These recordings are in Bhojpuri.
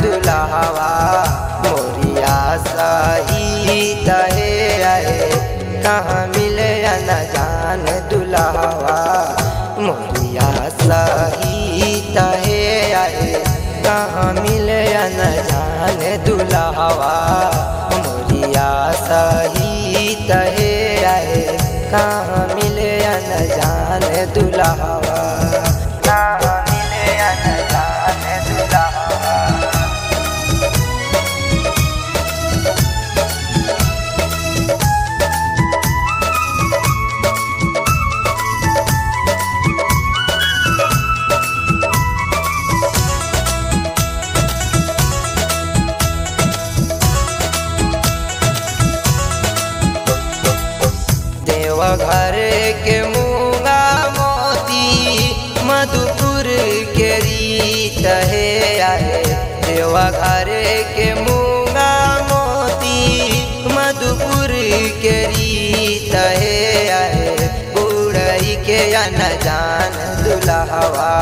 दुल्हवा मोरिया सही तहे आए कहाँ मिले न जान दुल्हवा मोरिया सही तहे आए कहाँ मिले न जान दुल्हवा मोरिया सही तहे आए कहाँ मिले न जान दुल्हवा कहाँ मिले न जान दुल्हवा। घर के मूंगा मोती मधुपुर के रीत है आए देवा घर के मूंगा मोती मधुपुर के रीत है आए बुढ़ई के न जान दुल्हवा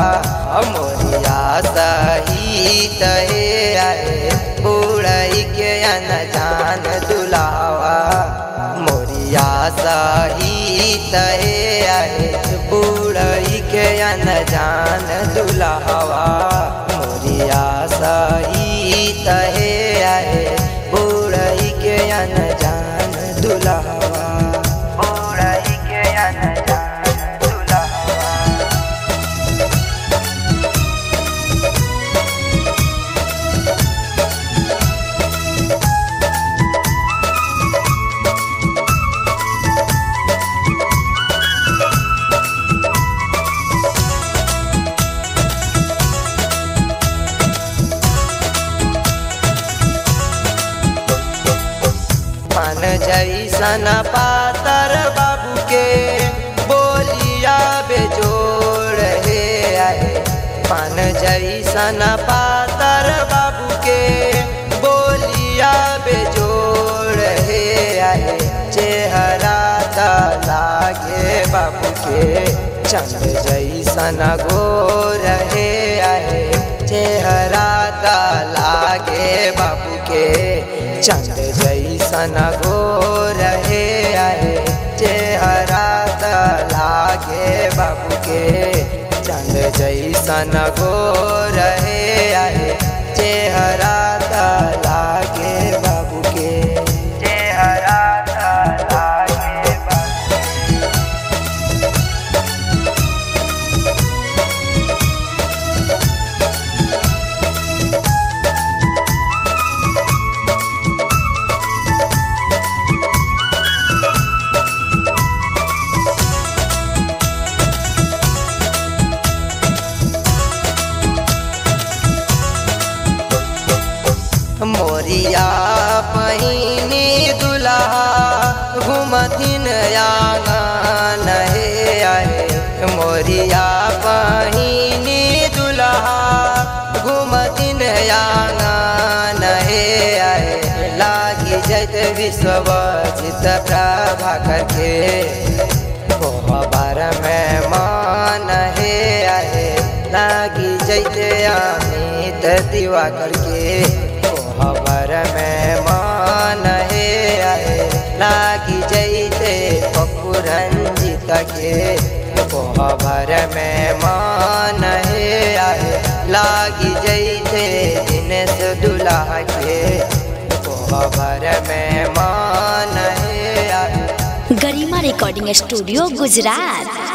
मोरिया सही तहे आए बुढ़ई के न जान दुल्हवा मोरिया सही तहे आए बुढ़ई के न जान दुल्हवा मोरिया सही तहे आए बुढ़ई के न जान दुल्हवा बुढ़ई के न जान दुल्हवा। पान जैसन पातर बाबू के बोलिया बेजोड़ हे आए पान जैसन पातर बाबू के बोलिया बेजोड़ हे आए चेहरा त लागे बाबू के चंद जैसन गोर हे आए चेहरा त लागे बाबू के चंद जैसन गोर हे आए चेहरा त लागे बाबू के चंद जैसन गोर हे आए चेहरा त लागे बाबू के चेहरा त लागे बाबू मोरिया पहिनी दुल्हा घुमथिन आंगन हे आए मोरिया पहिनी दुल्हा घुमथिन आंगन हे आए लागी जैत विश्वजित प्रभाकर के कोहबर में मान हे आए लागी जैत अमित दिवाकर के खबर में मान हे आए लागी जैते पप्पू रंजित के खबर में मान हे आए लागी जैते दिनेश दुल्हा के खबर में मान हे आए। गरिमा रिकॉर्डिंग स्टूडियो गुजरात।